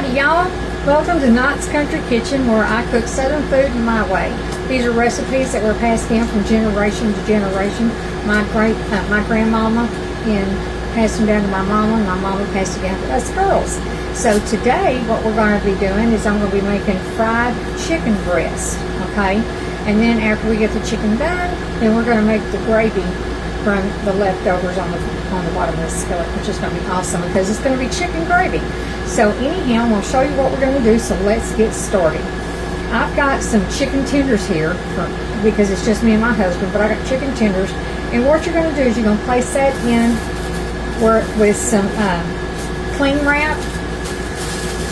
Howdy y'all, welcome to Knott's Country Kitchen, where I cook southern food in my way. These are recipes that were passed down from generation to generation. My grandmama and passed them down to my mama, and my mama passed it down to us girls. So today what we're going to be doing is I'm going to be making fried chicken breast, okay? And then after we get the chicken done, then we're going to make the gravy from the leftovers on the bottom of the skillet, which is going to be awesome because it's going to be chicken gravy. So anyhow, I'm going to show you what we're going to do, so let's get started. I've got some chicken tenders here because it's just me and my husband, but I got chicken tenders. And what you're going to do is you're going to place that in with some cling wrap.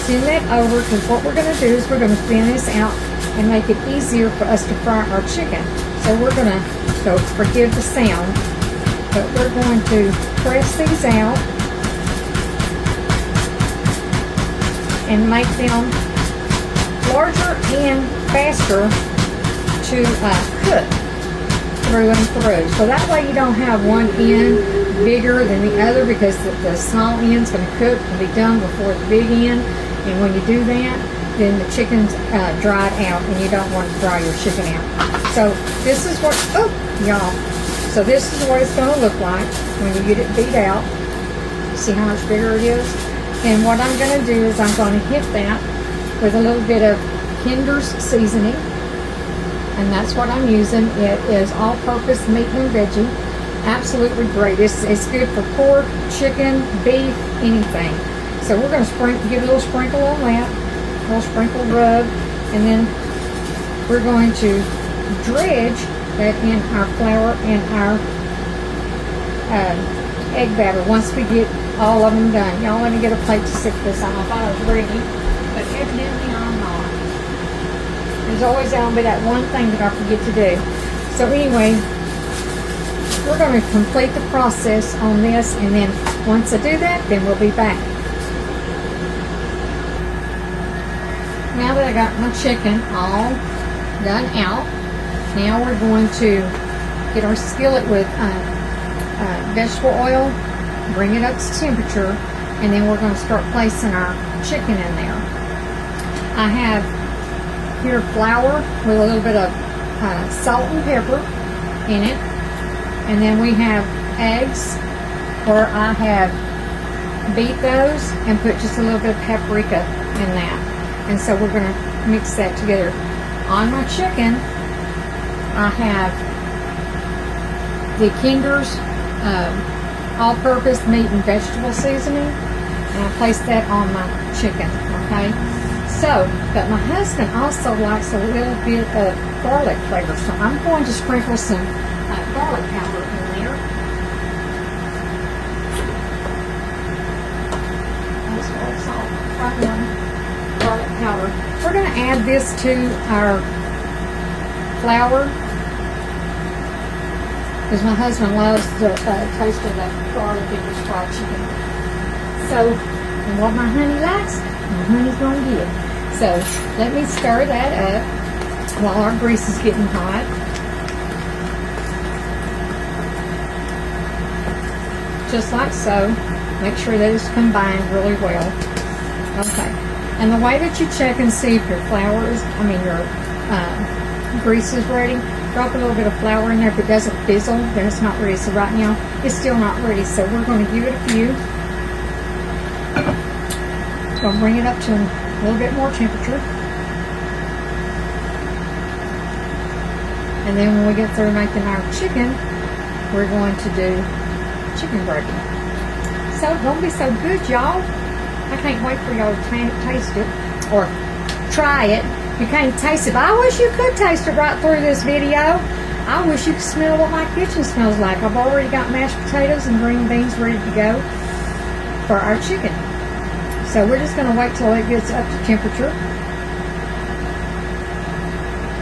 Send that over, because what we're going to do is we're going to thin this out and make it easier for us to fry our chicken. So we're going to, so forgive the sound, but we're going to press these out and make them larger and faster to cook through and through. So that way you don't have one end bigger than the other, because the small end's going to cook and be done before the big end. And when you do that, then the chicken's dried out, and you don't want to dry your chicken out. So this is what, so this is what it's going to look like when you get it beat out. See how much bigger it is? And what I'm going to do is I'm going to hit that with a little bit of Kinder's seasoning, and that's what I'm using. It is all-purpose meat and veggie. Absolutely great. It's good for pork, chicken, beef, anything. So we're going to give a little sprinkle on that, a little sprinkle rub, and then we're going to dredge that in our flour and our egg batter once we get all of them done. Y'all, let me get a plate to sift this on. I thought I was ready, but evidently I'm not. There's always going to be that one thing that I forget to do. So anyway, we're going to complete the process on this, and then once I do that, then we'll be back. Now that I got my chicken all done out, now we're going to get our skillet with vegetable oil, bring it up to temperature, and then we're going to start placing our chicken in there. I have here flour with a little bit of salt and pepper in it, and then we have eggs, where I have beat those and put just a little bit of paprika in that. And so we're going to mix that together. On my chicken, I have the Kinder's all-purpose meat and vegetable seasoning, and I place that on my chicken, okay? So, but my husband also likes a little bit of garlic flavor, so I'm going to sprinkle some garlic powder in there. That's what it's all right on. Garlic powder. We're going to add this to our flour, because my husband loves the taste of the garlic in his fried chicken. So, and what my honey likes, my honey's going to get. So, let me stir that up while our grease is getting hot. Just like so. Make sure that it's combined really well. Okay. And the way that you check and see if your flour is, your grease is ready, drop a little bit of flour in there. If it doesn't fizzle, then it's not ready. So right now, it's still not ready. So we're going to give it a few. Going to bring it up to a little bit more temperature. And then when we get through making our chicken, we're going to do chicken gravy. So it's going to be so good, y'all. I can't wait for y'all to taste it, or try it. You can't taste it, but I wish you could taste it right through this video. I wish you could smell what my kitchen smells like. I've already got mashed potatoes and green beans ready to go for our chicken. So we're just going to wait till it gets up to temperature.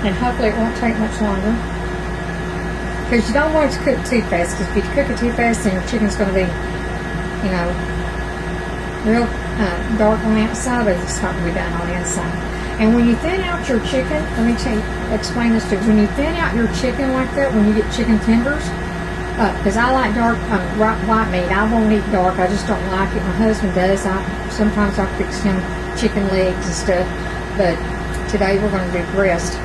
And hopefully it won't take much longer. Because you don't want it to cook too fast, because if you cook it too fast, then your chicken's going to be, real dark on the outside, but it's not going to be done on the inside. And when you thin out your chicken, let me explain this to you. When you thin out your chicken like that, when you get chicken tenders, because I like dark white meat. I won't eat dark. I just don't like it. My husband does. Sometimes I'll fix him chicken legs and stuff, but today we're going to do breast.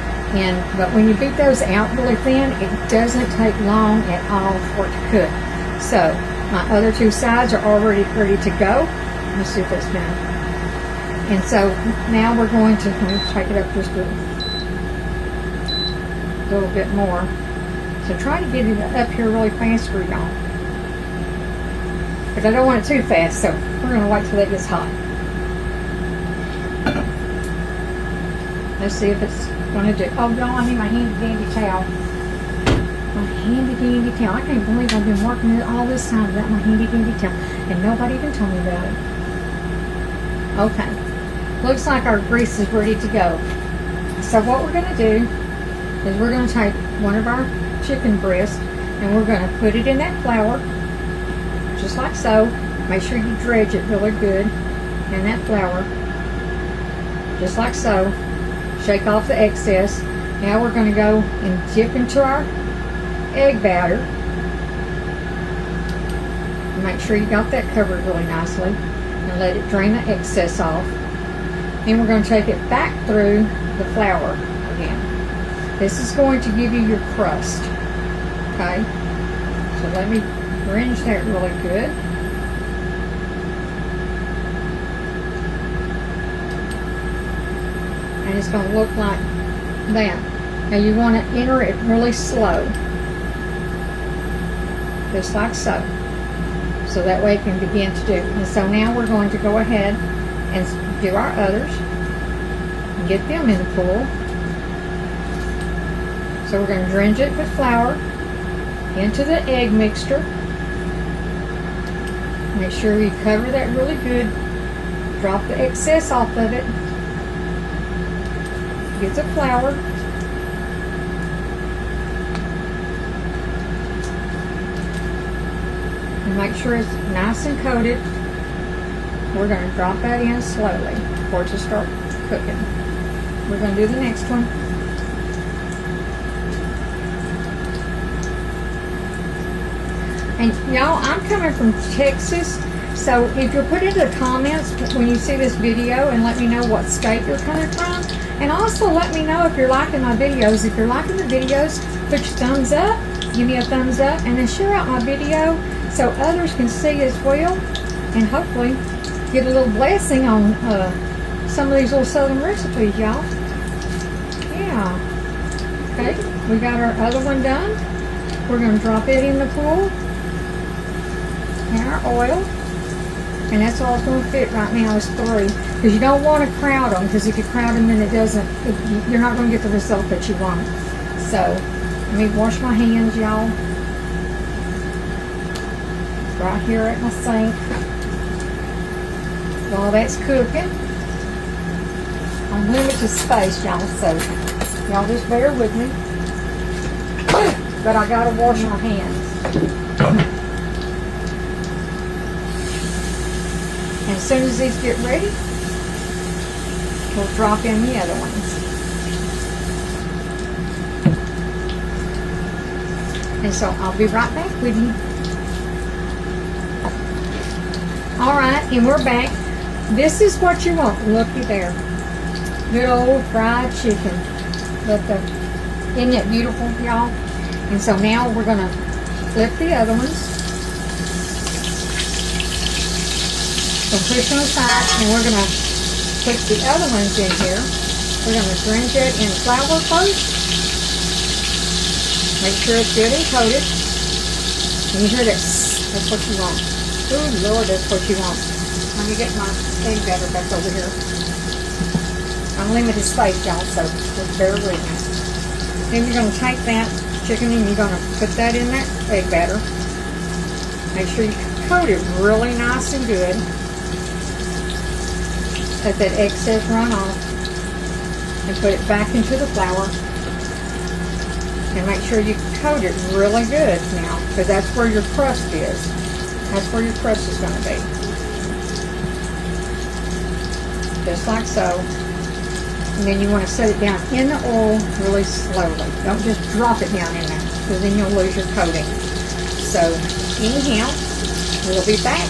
But when you beat those out really thin, it doesn't take long at all for it to cook. So my other two sides are already ready to go. Let's see if that's done. And so now we're going to, let me take it up just a little bit more. So try to get it up here really fast for y'all. But I don't want it too fast, so we're going to wait till it gets hot. Let's see if it's going to do. Oh, y'all, I need my handy dandy towel. My handy dandy towel. I can't believe I've been working all this time without my handy dandy towel, and nobody even told me about it. Okay. Looks like our grease is ready to go. So what we're going to do is we're going to take one of our chicken breasts and we're going to put it in that flour, just like so. Make sure you dredge it really good in that flour, just like so. Shake off the excess. Now we're going to go and dip into our egg batter. Make sure you got that covered really nicely and let it drain the excess off. Then we're going to take it back through the flour again. This is going to give you your crust. Okay? So let me dredge that really good. And it's going to look like that. Now you want to enter it really slow. Just like so. So that way it can begin to do. And so now we're going to go ahead and do our others. And get them in the pool. So we're going to drench it with flour into the egg mixture. Make sure you cover that really good. Drop the excess off of it. Get the flour. And make sure it's nice and coated. We're going to drop that in slowly for it to start cooking. We're going to do the next one. And y'all, I'm coming from Texas, so if you'll put in the comments when you see this video and let me know what state you're coming from. And also let me know if you're liking my videos. If you're liking the videos, put your thumbs up, give me a thumbs up, and then share out my video so others can see as well, and hopefully get a little blessing on some of these little southern recipes, y'all. Yeah. Okay, we got our other one done. We're going to drop it in the pool. And our oil. And that's all it's going to fit right now is 3. Because you don't want to crowd them, because if you crowd them then you're not going to get the result that you want. So, let me wash my hands, y'all. Right here at my sink. While that's cooking, I'm limited space, y'all, so y'all just bear with me. But I gotta wash my hands. And as soon as these get ready, we'll drop in the other ones. And so I'll be right back with you. Alright, and we're back. This is what you want. Looky there. Good old fried chicken. Isn't it beautiful, y'all? And so now we're going to flip the other ones. So push them aside, and we're going to put the other ones in here. We're going to drench it in flour first. Make sure it's good and coated. And you hear this. That's what you want. Oh Lord, that's what you want. Let me get my egg batter back over here. I'm limited space, y'all, so just bear with me. Then you're going to take that chicken and you're going to put that in that egg batter. Make sure you coat it really nice and good. Let that excess run off and put it back into the flour. And make sure you coat it really good now, because that's where your crust is. That's where your crust is going to be. Just like so. And then you want to set it down in the oil really slowly. Don't just drop it down in there, because then you'll lose your coating. So, anyhow, we'll be back.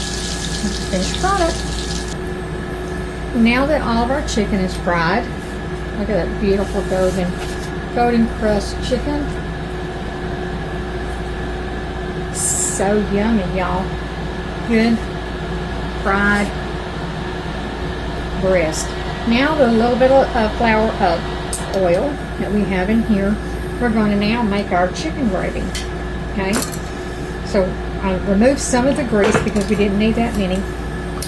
Finished product. Now that all of our chicken is fried, look at that beautiful golden crust chicken. So yummy, y'all. Good fried breast. Now the little bit of flour oil that we have in here, we're going to now make our chicken gravy. Okay, so I removed some of the grease because we didn't need that many,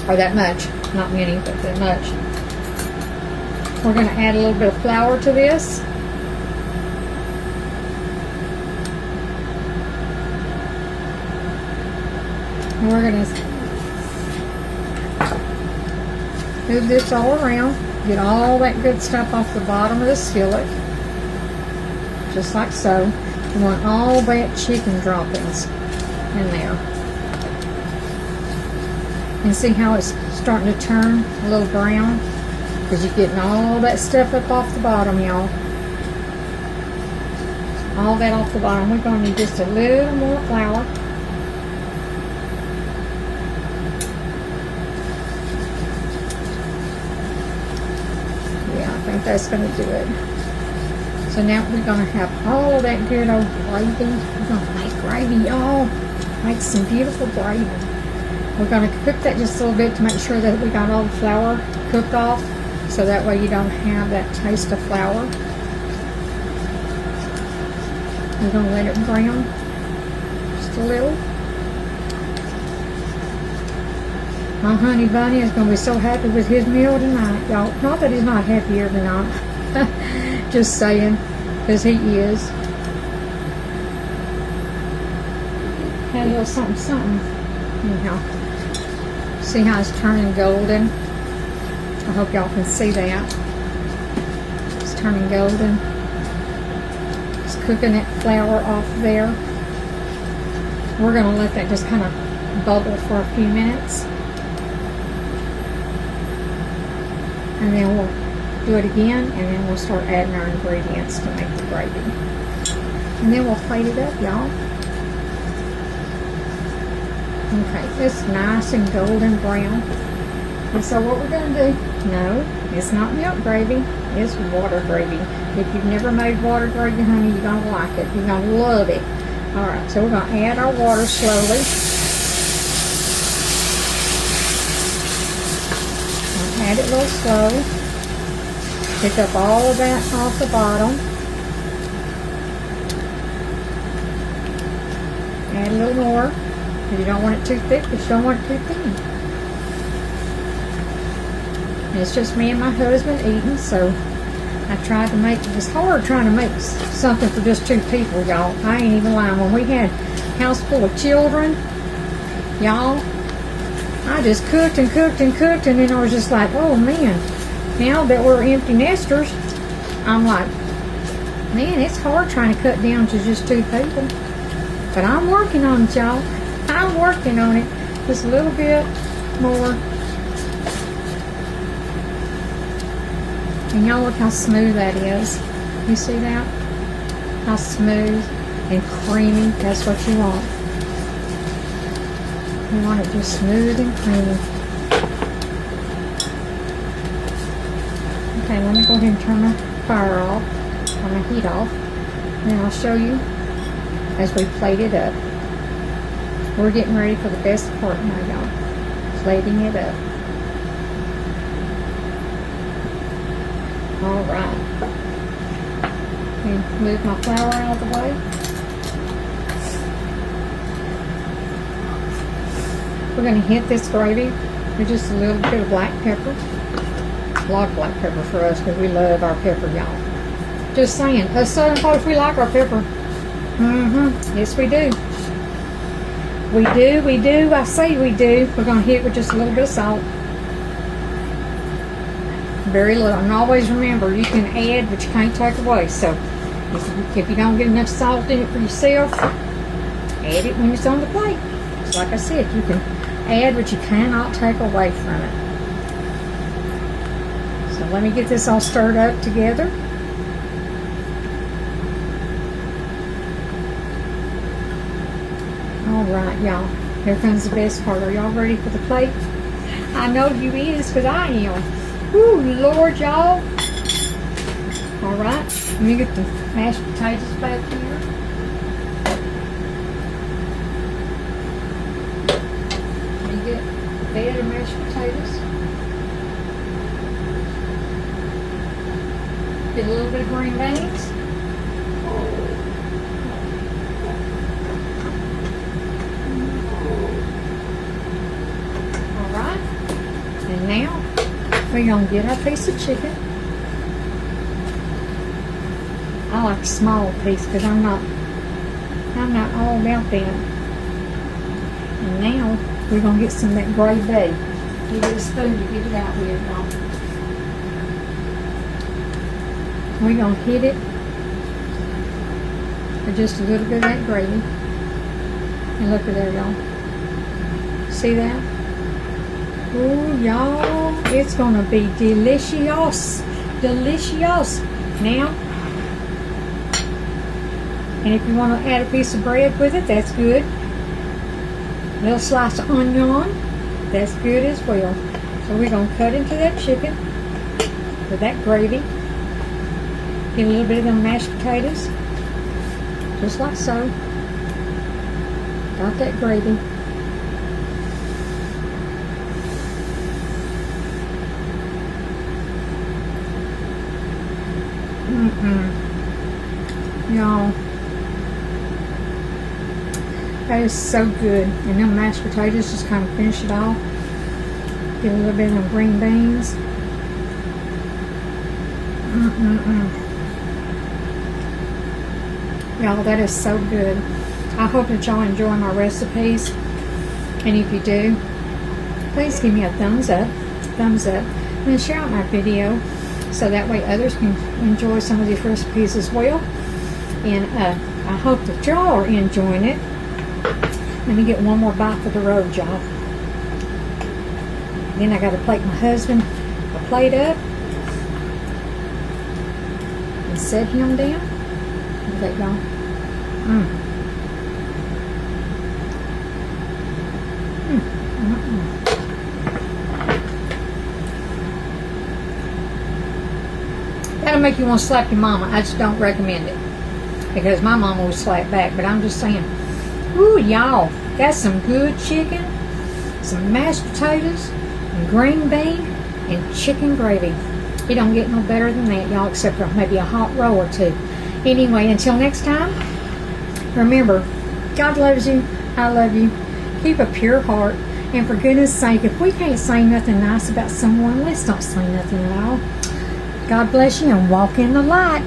or that much, not many, but that much. We're going to add a little bit of flour to this. And we're going to move this all around, get all that good stuff off the bottom of the skillet, just like so. We want all that chicken droppings in there. And see how it's starting to turn a little brown? Because you're getting all that stuff up off the bottom, y'all. All that off the bottom. We're going to need just a little more flour. Yeah, I think that's going to do it. So now we're going to have all of that good old gravy. We're going to make gravy, y'all. Make some beautiful gravy. We're going to cook that just a little bit to make sure that we got all the flour cooked off, so that way you don't have that taste of flour. We're going to let it brown just a little. My honey bunny is going to be so happy with his meal tonight, y'all. Not that he's not happy every night. Just saying, because he is. Had a little something. Anyhow, see how it's turning golden? I hope y'all can see that. It's turning golden. It's cooking that flour off there. We're going to let that just kind of bubble for a few minutes. And then we'll do it again, and then we'll start adding our ingredients to make the gravy. And then we'll plate it up, y'all. Okay, it's nice and golden brown. And so what we're going to do, no, it's not milk gravy, it's water gravy. If you've never made water gravy, honey, you're going to like it. You're going to love it. Alright, so we're going to add our water slowly. Add it a little slow. Pick up all of that off the bottom. Add a little more. If you don't want it too thick, but you don't want it too thin. And it's just me and my husband eating, so I tried to make, it's hard trying to make something for just 2 people, y'all. I ain't even lying. When we had a house full of children, y'all, I just cooked and cooked and cooked, and then I was just like, oh man, now that we're empty nesters, I'm like, man, it's hard trying to cut down to just 2 people. But I'm working on it, y'all. I'm working on it. Just a little bit more. And y'all look how smooth that is. You see that? How smooth and creamy. That's what you want. You want it just smooth and creamy. Okay, let me go ahead and turn my fire off, turn my heat off, and then I'll show you as we plate it up. We're getting ready for the best part now, y'all. Plating it up. Alright. Move my flour out of the way. We're going to hit this gravy with just a little bit of black pepper. A lot of black pepper for us because we love our pepper, y'all. Just saying. Us Southern folks, we like our pepper. Yes, we do. We do. I say we do. We're going to hit with just a little bit of salt. Very little. And always remember, you can add, but you can't take away. So, if you don't get enough salt in it for yourself, add it when it's on the plate. So like I said, you can add, but you cannot take away from it. So let me get this all stirred up together. Alright, y'all. Here comes the best part. Are y'all ready for the plate? I know you is, because I am. Whew, Lord, y'all. All right, let me get the mashed potatoes back here. Let me get a bed of mashed potatoes. Get a little bit of green beans. All right, and now we're gonna get our piece of chicken. I like a small piece because I'm not all about that. And now we're gonna get some of that gravy. You get a spoon to get it out with, y'all. We're gonna hit it with just a little bit of that gravy. And look at there, y'all. See that? Oh, y'all, it's gonna be delicious, delicious. Now. And if you want to add a piece of bread with it, that's good. A little slice of onion, that's good as well. So we're going to cut into that chicken with that gravy. Get a little bit of them mashed potatoes, just like so. Got that gravy. Y'all. That is so good. And them mashed potatoes just kind of finish it off. Get a little bit of them green beans. Y'all, that is so good. I hope that y'all enjoy my recipes. And if you do, please give me a thumbs up. And share out my video so that way others can enjoy some of these recipes as well. And I hope that y'all are enjoying it. Let me get one more bite for the road, y'all. Then I got to plate my husband a plate up and set him down. Look at that, y'all. That'll make you want to slap your mama. I just don't recommend it because my mama would slap back. But I'm just saying, ooh, y'all, that's some good chicken, some mashed potatoes, and green bean, and chicken gravy. It don't get no better than that, y'all, except for maybe a hot roll or two. Anyway, until next time, remember, God loves you. I love you. Keep a pure heart. And for goodness sake, if we can't say nothing nice about someone, let's not say nothing at all. God bless you and walk in the light.